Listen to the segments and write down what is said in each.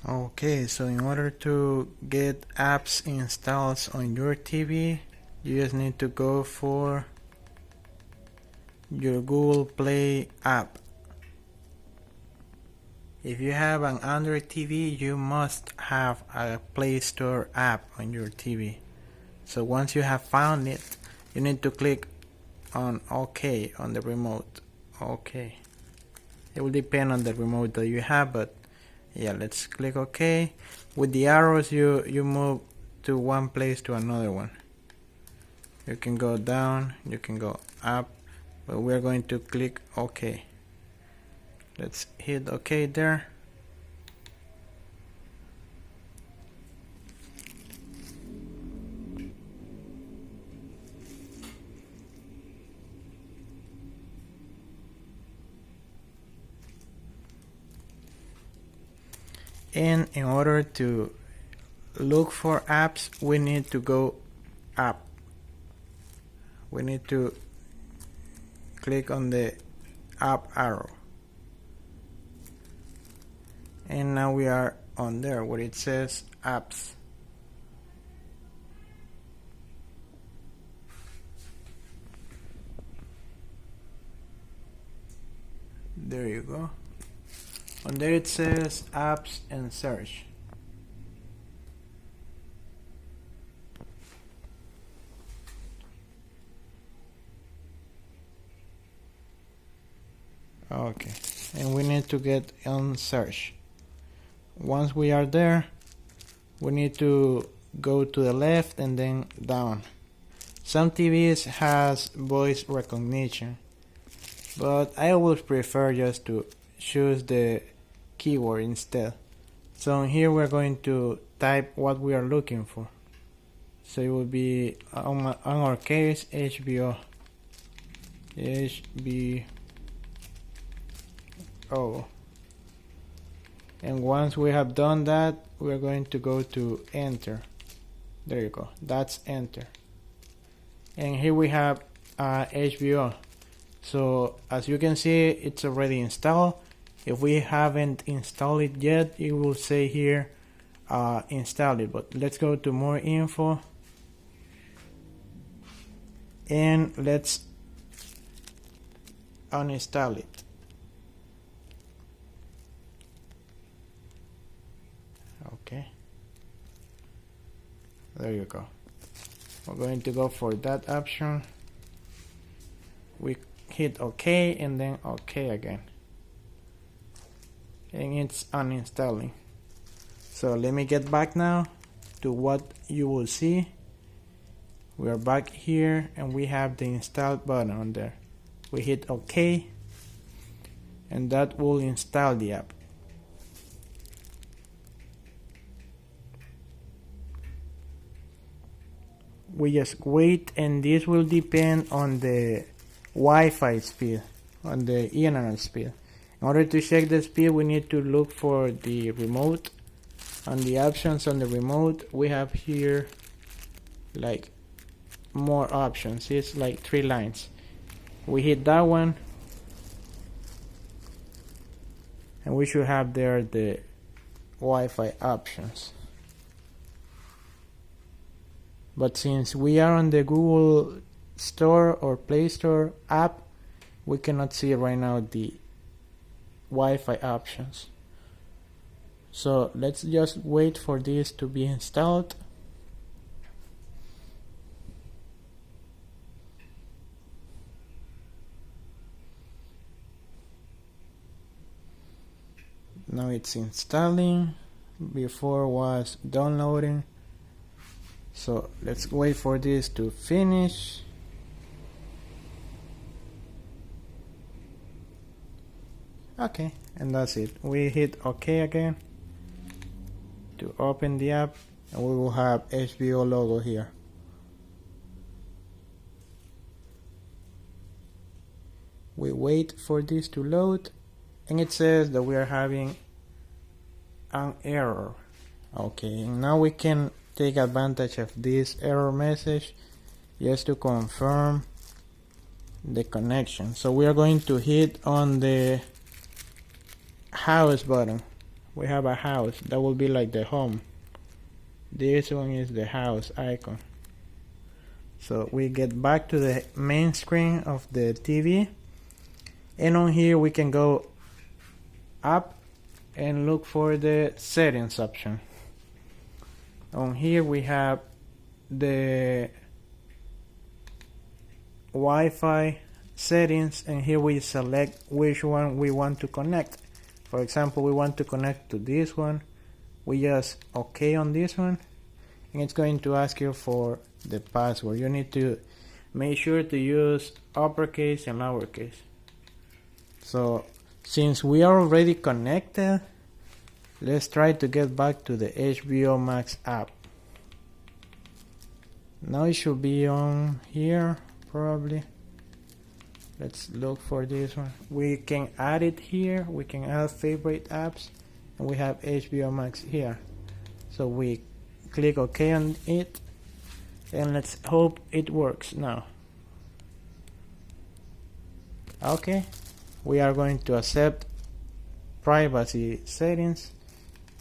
Okay, so in order to get apps installed on your TV, you just need to go for your Google Play app. If you have an Android TV, you must have a Play Store app on your TV. So once you have found it, you need to click on OK on the remote. OK. It will depend on the remote that you have, but yeah, let's click OK. With the arrows, you move to one place to another one. You can go down, you can go up, but we're going to click OK. Let's hit OK there. And in order to look for apps, we need to go up. We need to click on the up arrow. And now we are on there where it says apps. There you go. On there it says apps and search. Okay, and we need to get on search. Once we are there, we need to go to the left and then down. Some TVs has voice recognition, but I always prefer just to choose the keyword instead. So here we're going to type what we are looking for. So it will be on our case HBO. And once we have done that, we're going to go to enter. There you go, that's enter. And here we have HBO. So as you can see, it's already installed. If we haven't installed it yet, it will say here install it. But let's go to more info and let's uninstall it. Okay, there you go. We're going to go for that option. We hit OK and then OK again, and it's uninstalling. So let me get back now to what you will see. We are back here and we have the install button on there. We hit OK and that will install the app. We just wait, and this will depend on the Wi-Fi speed, on the internet speed. In order to check the speed, we need to look for the remote. On the options on the remote, we have here like more options. It's like 3 lines. We hit that one and we should have there the Wi-Fi options. But since we are on the Google Store or Play Store app, we cannot see right now the Wi-Fi options. So let's just wait for this to be installed. Now it's installing. Before was downloading. So let's wait for this to finish. Okay, and that's it. We hit OK again to open the app, and we will have HBO logo here. We wait for this to load, and it says that we are having an error. Okay, and now we can take advantage of this error message just to confirm the connection. So we are going to hit on the house button we have a house. That will be like the home. This one is the house icon. So we get back to the main screen of the TV, and on here we can go up and look for the settings option. On here we have the Wi-Fi settings, and here we select which one we want to connect. For example, we want to connect to this one. We just OK on this one, and it's going to ask you for the password. You need to make sure to use uppercase and lowercase. So since we are already connected, let's try to get back to the HBO Max app. Now it should be on here probably. Let's look for this one. We can add it here. We can add favorite apps, and we have HBO Max here. So we click OK on it, and let's hope it works now. Okay, we are going to accept privacy settings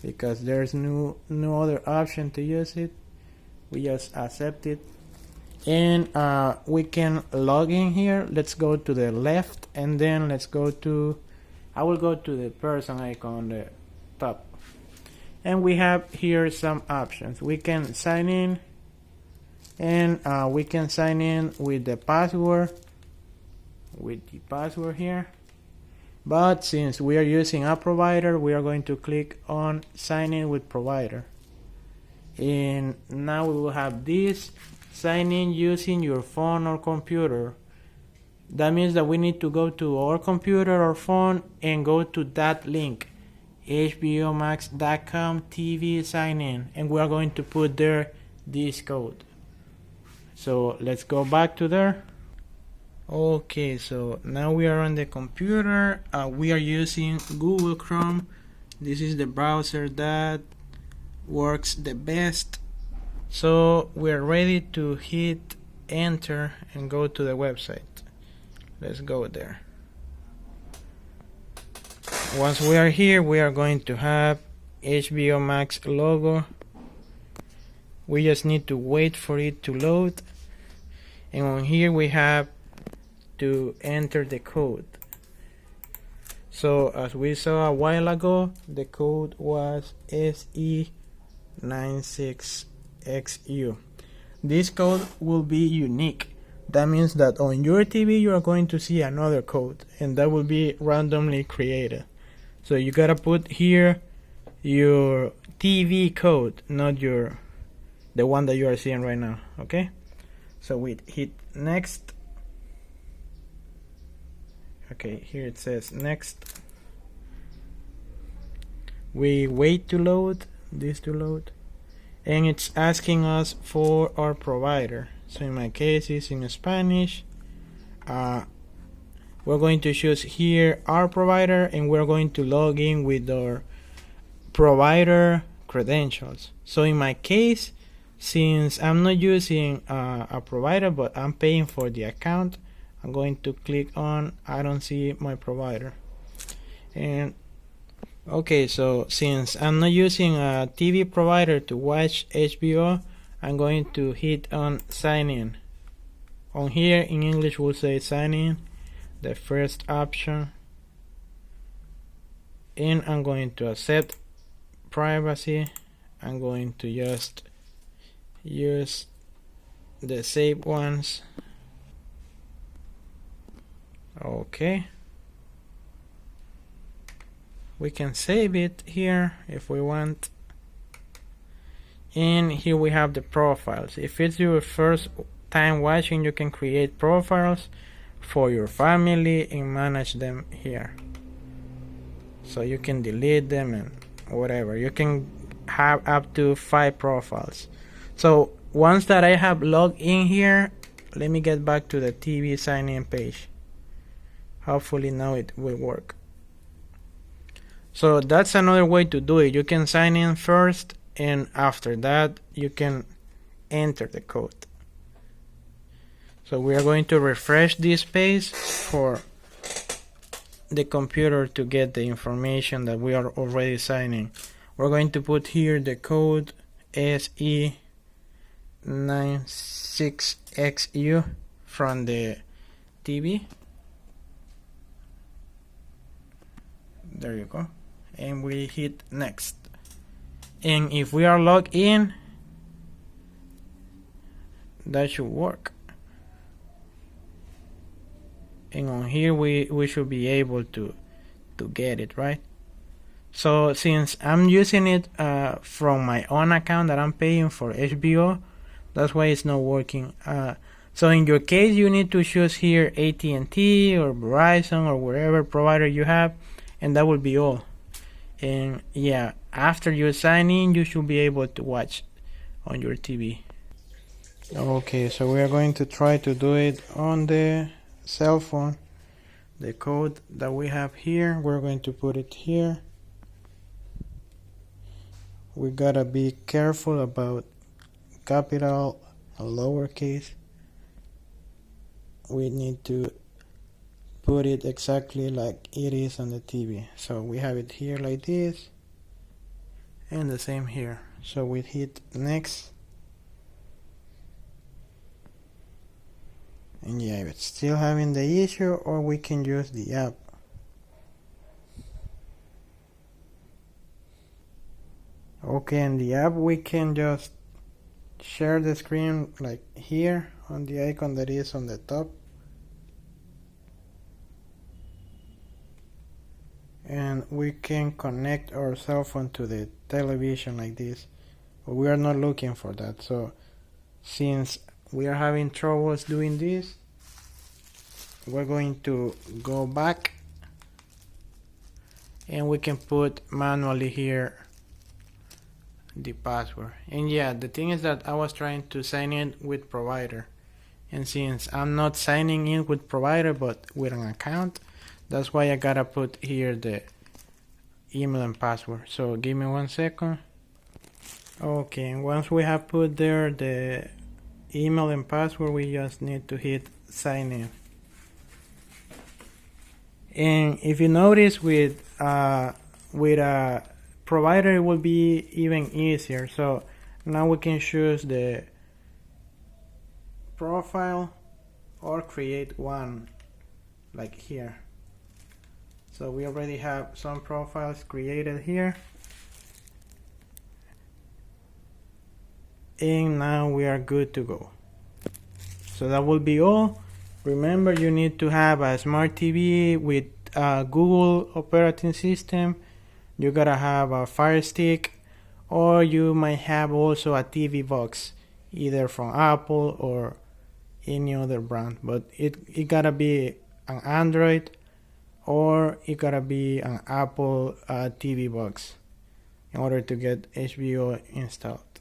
because there's no other option to use it. We just accept it, and we can log in here. Let's go to the left, and then let's go to, I will go to the person icon on the top, and we have here some options. We can sign in, and we can sign in with the password here. But since we are using a provider, we are going to click on sign in with provider, and now we will have this: sign in using your phone or computer. That means that we need to go to our computer or phone and go to that link, hbomax.com TV sign in, and we are going to put there this code. So let's go back to there. Okay, so now we are on the computer. We are using Google Chrome. This is the browser that works the best. So we're ready to hit enter and go to the website. Let's go there. Once we are here, we are going to have HBO Max logo. We just need to wait for it to load, and on here we have to enter the code. So as we saw a while ago, the code was SE96XU. This code will be unique. That means that on your TV you are going to see another code, and that will be randomly created. So you gotta put here your TV code, not the one that you are seeing right now. Okay, so we hit next. Okay, here it says next. We wait to load this to load, and it's asking us for our provider. So in my case it's in Spanish. We're going to choose here our provider, and we're going to log in with our provider credentials. So in my case, since I'm not using a provider but I'm paying for the account, I'm going to click on I don't see my provider. And okay, so since I'm not using a TV provider to watch HBO, I'm going to hit on sign in. On here in English we'll say sign in, the first option, and I'm going to accept privacy. I'm going to just use the saved ones. Okay, we can save it here if we want, and here we have the profiles. If it's your first time watching, you can create profiles for your family and manage them here, so you can delete them and whatever. You can have up to 5 profiles. So once that I have logged in here, let me get back to the TV sign in page. Hopefully now it will work. So that's another way to do it. You can sign in first, and after that you can enter the code. So we are going to refresh this page for the computer to get the information that we are already signing. We're going to put here the code SE96XU from the TV. There you go. And we hit next. And if we are logged in, that should work. And on here we should be able to get it, right? So since I'm using it from my own account that I'm paying for HBO, that's why it's not working. So in your case, you need to choose here AT&T or Verizon or whatever provider you have, and that will be all. And yeah, after you sign in, you should be able to watch on your TV. Okay, so we are going to try to do it on the cell phone. The code that we have here, we're going to put it here. We gotta be careful about capital and lowercase. We need to put it exactly like it is on the TV. So we have it here like this, and the same here. So we hit next. And yeah, if it's still having the issue, or we can use the app. Okay, in the app we can just share the screen like here on the icon that is on the top. And we can connect our cell phone to the television like this. But we are not looking for that. So since we are having troubles doing this, we're going to go back, and we can put manually here the password. And yeah, the thing is that I was trying to sign in with provider, and since I'm not signing in with provider but with an account, that's why I gotta put here the email and password. So give me 1 second. Okay, and once we have put there the email and password, we just need to hit sign in. And if you notice with a provider, it will be even easier. So now we can choose the profile or create one like here. So we already have some profiles created here, and now we are good to go. So that will be all. Remember, you need to have a smart TV with Google operating system. You gotta have a Fire Stick, or you might have also a TV box, either from Apple or any other brand. But it gotta be an Android, or it gotta be an Apple TV box in order to get HBO installed.